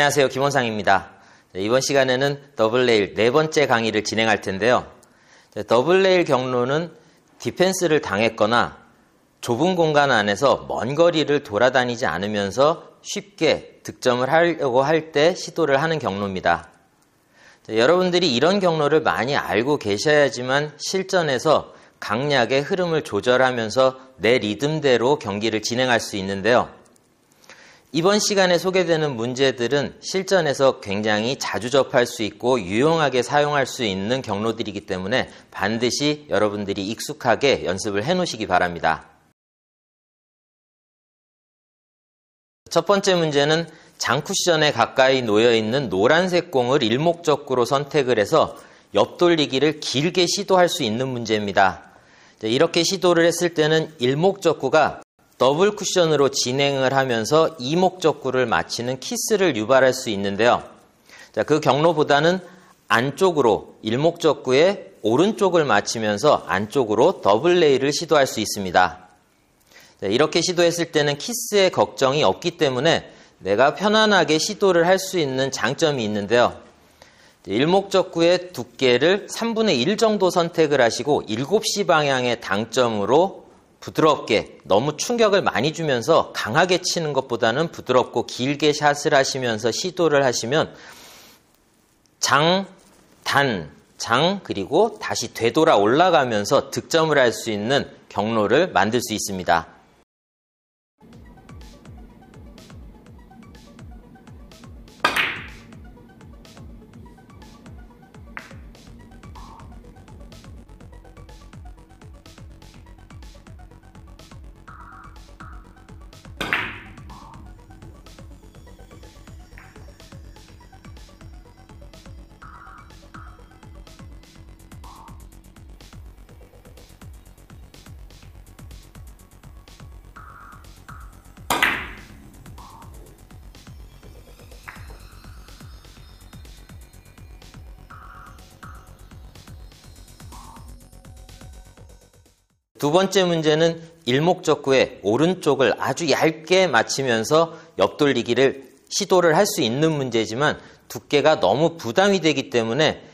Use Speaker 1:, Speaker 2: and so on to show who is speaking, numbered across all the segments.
Speaker 1: 안녕하세요. 김원상입니다. 이번 시간에는 더블레일 네 번째 강의를 진행할 텐데요. 더블레일 경로는 디펜스를 당했거나 좁은 공간 안에서 먼 거리를 돌아다니지 않으면서 쉽게 득점을 하려고 할 때 시도를 하는 경로입니다. 여러분들이 이런 경로를 많이 알고 계셔야지만 실전에서 강약의 흐름을 조절하면서 내 리듬대로 경기를 진행할 수 있는데요. 이번 시간에 소개되는 문제들은 실전에서 굉장히 자주 접할 수 있고 유용하게 사용할 수 있는 경로들이기 때문에 반드시 여러분들이 익숙하게 연습을 해 놓으시기 바랍니다. 첫 번째 문제는 장쿠션에 가까이 놓여있는 노란색 공을 일목적구로 선택을 해서 옆돌리기를 길게 시도할 수 있는 문제입니다. 이렇게 시도를 했을 때는 일목적구가 더블 쿠션으로 진행을 하면서 이목적구를 맞히는 키스를 유발할 수 있는데요. 그 경로보다는 안쪽으로 일목적구의 오른쪽을 맞히면서 안쪽으로 더블 레이를 시도할 수 있습니다. 이렇게 시도했을 때는 키스의 걱정이 없기 때문에 내가 편안하게 시도를 할 수 있는 장점이 있는데요. 일목적구의 두께를 3분의 1 정도 선택을 하시고 7시 방향의 당점으로 부드럽게 너무 충격을 많이 주면서 강하게 치는 것보다는 부드럽고 길게 샷을 하시면서 시도를 하시면 장, 단, 장 그리고 다시 되돌아 올라가면서 득점을 할 수 있는 경로를 만들 수 있습니다. 두 번째 문제는 일목적구의 오른쪽을 아주 얇게 맞히면서 옆돌리기를 시도를 할 수 있는 문제지만 두께가 너무 부담이 되기 때문에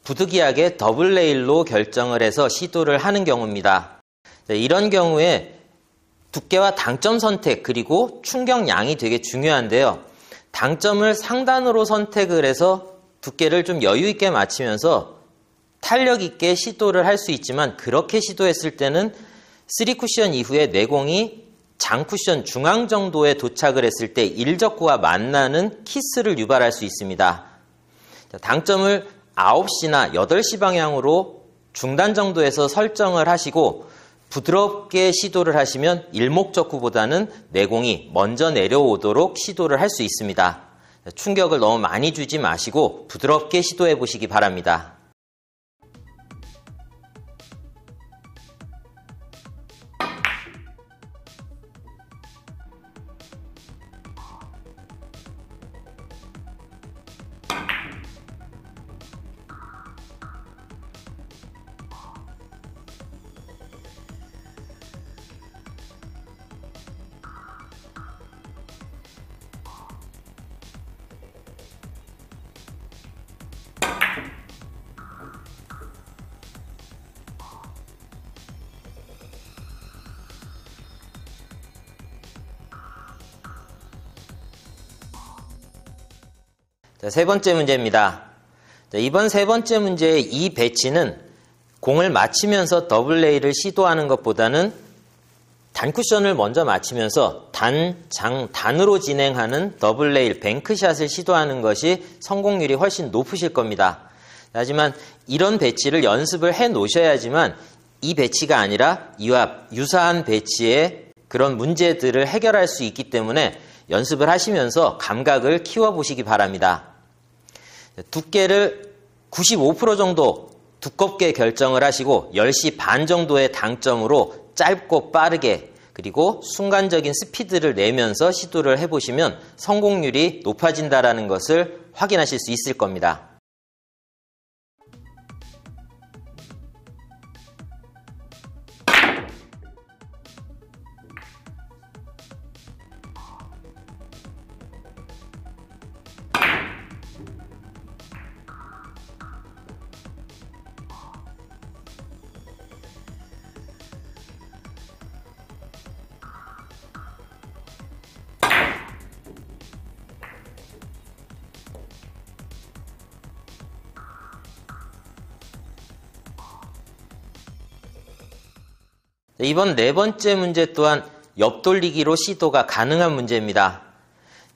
Speaker 1: 부득이하게 더블 레일로 결정을 해서 시도를 하는 경우입니다. 이런 경우에 두께와 당점 선택 그리고 충격량이 되게 중요한데요. 당점을 상단으로 선택을 해서 두께를 좀 여유 있게 맞히면서 탄력 있게 시도를 할 수 있지만 그렇게 시도했을 때는 3쿠션 이후에 내공이 장쿠션 중앙 정도에 도착을 했을 때 일적구와 만나는 키스를 유발할 수 있습니다. 당점을 9시나 8시 방향으로 중단 정도에서 설정을 하시고 부드럽게 시도를 하시면 일목적구보다는 내공이 먼저 내려오도록 시도를 할 수 있습니다. 충격을 너무 많이 주지 마시고 부드럽게 시도해 보시기 바랍니다. 세 번째 문제입니다. 이번 세 번째 문제의 이 배치는 공을 맞히면서 더블 레이를 시도하는 것보다는 단쿠션을 먼저 맞히면서 단, 장, 단으로 진행하는 더블 레일 뱅크샷을 시도하는 것이 성공률이 훨씬 높으실 겁니다. 하지만 이런 배치를 연습을 해 놓으셔야지만 이 배치가 아니라 이와 유사한 배치의 그런 문제들을 해결할 수 있기 때문에 연습을 하시면서 감각을 키워보시기 바랍니다. 두께를 95% 정도 두껍게 결정을 하시고 10시 반 정도의 당점으로 짧고 빠르게 그리고 순간적인 스피드를 내면서 시도를 해보시면 성공률이 높아진다는 것을 확인하실 수 있을 겁니다. 이번 네 번째 문제 또한 옆돌리기로 시도가 가능한 문제입니다.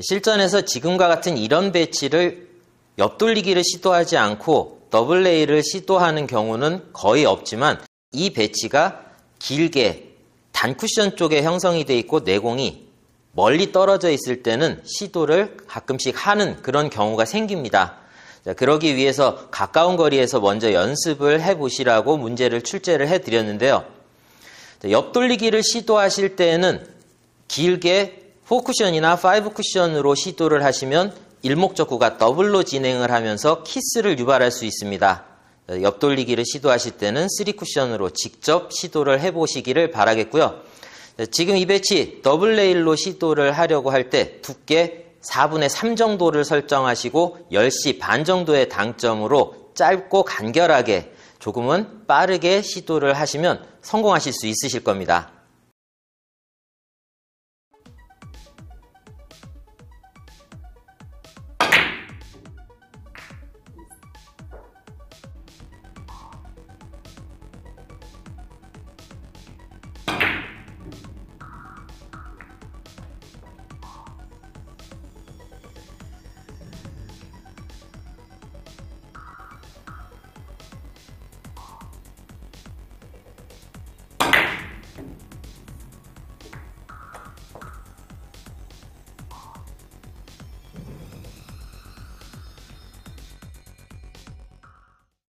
Speaker 1: 실전에서 지금과 같은 이런 배치를 옆돌리기를 시도하지 않고 더블 레이를 시도하는 경우는 거의 없지만 이 배치가 길게 단쿠션 쪽에 형성이 되어 있고 내공이 멀리 떨어져 있을 때는 시도를 가끔씩 하는 그런 경우가 생깁니다. 자, 그러기 위해서 가까운 거리에서 먼저 연습을 해보시라고 문제를 출제를 해드렸는데요. 옆돌리기를 시도하실 때에는 길게 4쿠션이나 5쿠션으로 시도를 하시면 일목적구가 더블로 진행을 하면서 키스를 유발할 수 있습니다. 옆돌리기를 시도하실 때는 3쿠션으로 직접 시도를 해보시기를 바라겠고요. 지금 이 배치 더블 레일로 시도를 하려고 할 때 두께 4분의 3 정도를 설정하시고 10시 반 정도의 당점으로 짧고 간결하게 조금은 빠르게 시도를 하시면 성공하실 수 있으실 겁니다.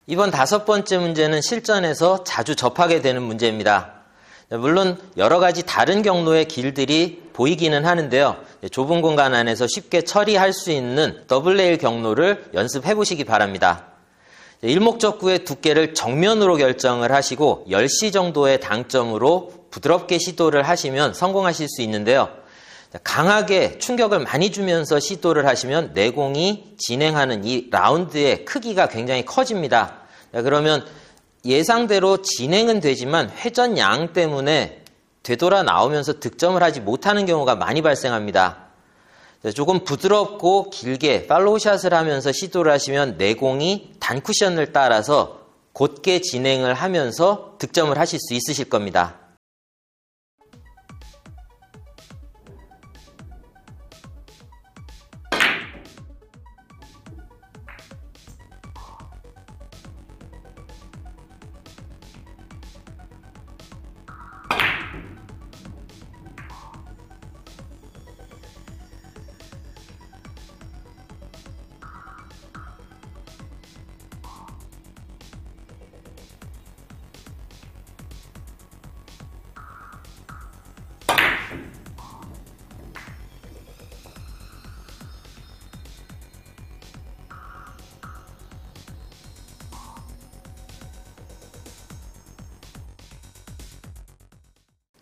Speaker 1: 이번 다섯 번째 문제는 실전에서 자주 접하게 되는 문제입니다. 물론 여러 가지 다른 경로의 길들이 보이기는 하는데요. 좁은 공간 안에서 쉽게 처리할 수 있는 더블 레일 경로를 연습해 보시기 바랍니다. 일목적구의 두께를 정면으로 결정을 하시고 10시 정도의 당점으로 부드럽게 시도를 하시면 성공하실 수 있는데요. 강하게 충격을 많이 주면서 시도를 하시면 내공이 진행하는 이 라운드의 크기가 굉장히 커집니다. 그러면 예상대로 진행은 되지만 회전량 때문에 되돌아 나오면서 득점을 하지 못하는 경우가 많이 발생합니다. 조금 부드럽고 길게 팔로우샷을 하면서 시도를 하시면 내공이 단쿠션을 따라서 곧게 진행을 하면서 득점을 하실 수 있으실 겁니다.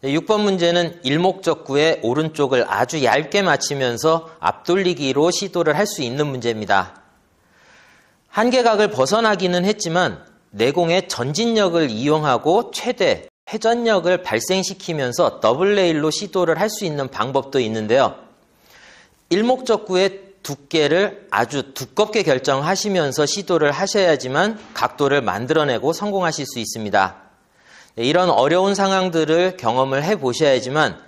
Speaker 1: 네, 6번 문제는 일목적구의 오른쪽을 아주 얇게 맞추면서 앞돌리기로 시도를 할 수 있는 문제입니다. 한계각을 벗어나기는 했지만 내공의 전진력을 이용하고 최대 회전력을 발생시키면서 더블 레일로 시도를 할 수 있는 방법도 있는데요. 일목적구의 두께를 아주 두껍게 결정하시면서 시도를 하셔야지만 각도를 만들어내고 성공하실 수 있습니다. 이런 어려운 상황들을 경험을 해보셔야지만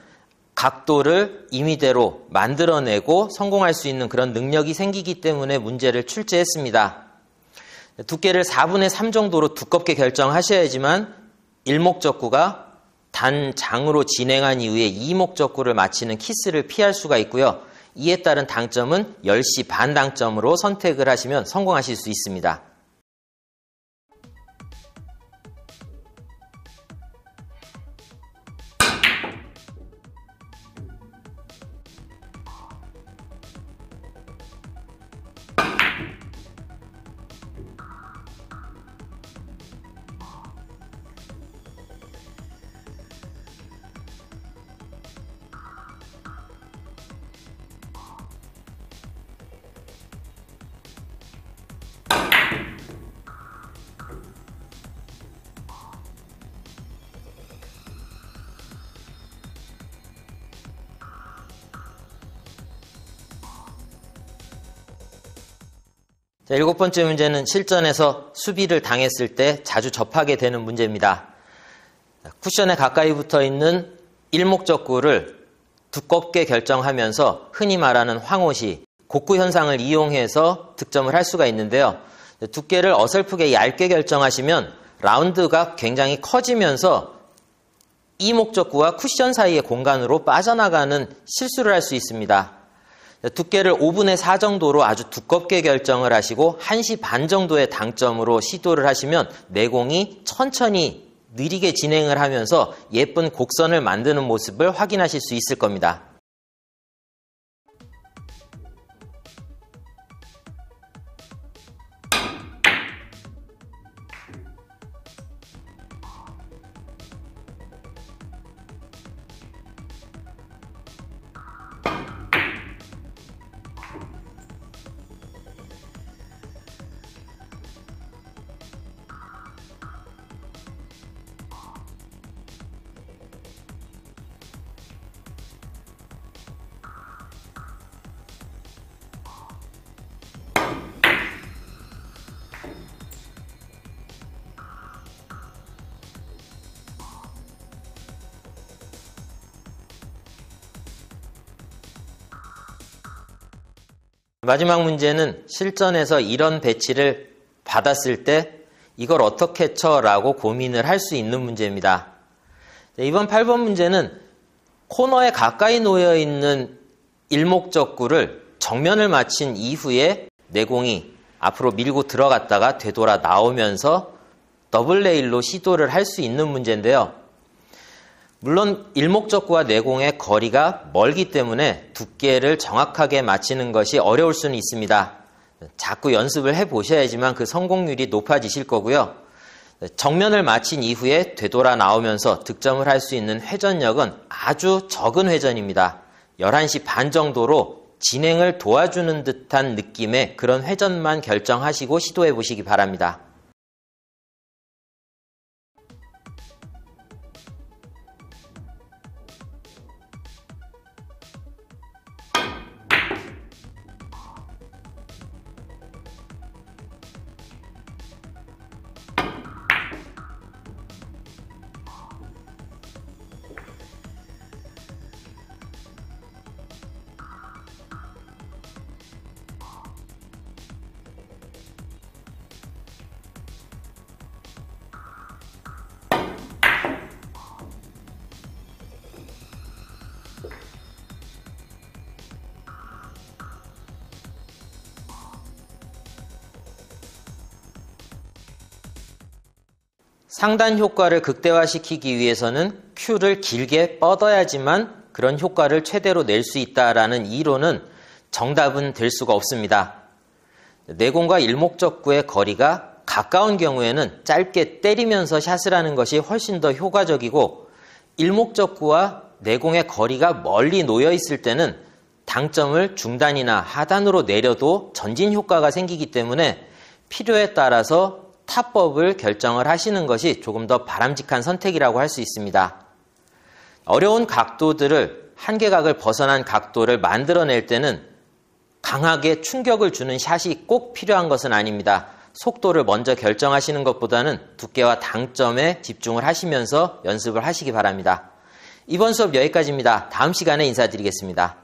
Speaker 1: 각도를 임의대로 만들어내고 성공할 수 있는 그런 능력이 생기기 때문에 문제를 출제했습니다. 두께를 4분의 3 정도로 두껍게 결정하셔야지만 일목적구가 단장으로 진행한 이후에 이목적구를 맞히는 키스를 피할 수가 있고요. 이에 따른 당점은 10시 반 당점으로 선택을 하시면 성공하실 수 있습니다. 자, 7번째 문제는 실전에서 수비를 당했을 때 자주 접하게 되는 문제입니다. 쿠션에 가까이 붙어 있는 일목적구를 두껍게 결정하면서 흔히 말하는 황호시, 곡구 현상을 이용해서 득점을 할 수가 있는데요. 두께를 어설프게 얇게 결정하시면 라운드가 굉장히 커지면서 이 목적구와 쿠션 사이의 공간으로 빠져나가는 실수를 할 수 있습니다. 두께를 5분의 4 정도로 아주 두껍게 결정을 하시고 1시 반 정도의 당점으로 시도를 하시면 내공이 천천히 느리게 진행을 하면서 예쁜 곡선을 만드는 모습을 확인하실 수 있을 겁니다. 마지막 문제는 실전에서 이런 배치를 받았을 때 이걸 어떻게 쳐? 라고 고민을 할 수 있는 문제입니다. 이번 8번 문제는 코너에 가까이 놓여 있는 일목적구를 정면을 맞힌 이후에 내공이 앞으로 밀고 들어갔다가 되돌아 나오면서 더블 레일로 시도를 할 수 있는 문제인데요. 물론 일목적구와 내공의 거리가 멀기 때문에 두께를 정확하게 맞히는 것이 어려울 수는 있습니다. 자꾸 연습을 해보셔야지만 그 성공률이 높아지실 거고요. 정면을 맞힌 이후에 되돌아 나오면서 득점을 할 수 있는 회전력은 아주 적은 회전입니다. 11시 반 정도로 진행을 도와주는 듯한 느낌의 그런 회전만 결정하시고 시도해 보시기 바랍니다. 상단 효과를 극대화시키기 위해서는 큐를 길게 뻗어야지만 그런 효과를 최대로 낼 수 있다라는 이론은 정답은 될 수가 없습니다. 내공과 일목적구의 거리가 가까운 경우에는 짧게 때리면서 샷을 하는 것이 훨씬 더 효과적이고, 일목적구와 내공의 거리가 멀리 놓여 있을 때는 당점을 중단이나 하단으로 내려도 전진 효과가 생기기 때문에 필요에 따라서 타법을 결정을 하시는 것이 조금 더 바람직한 선택이라고 할 수 있습니다. 어려운 각도들을, 한계각을 벗어난 각도를 만들어낼 때는 강하게 충격을 주는 샷이 꼭 필요한 것은 아닙니다. 속도를 먼저 결정하시는 것보다는 두께와 당점에 집중을 하시면서 연습을 하시기 바랍니다. 이번 수업 여기까지입니다. 다음 시간에 인사드리겠습니다.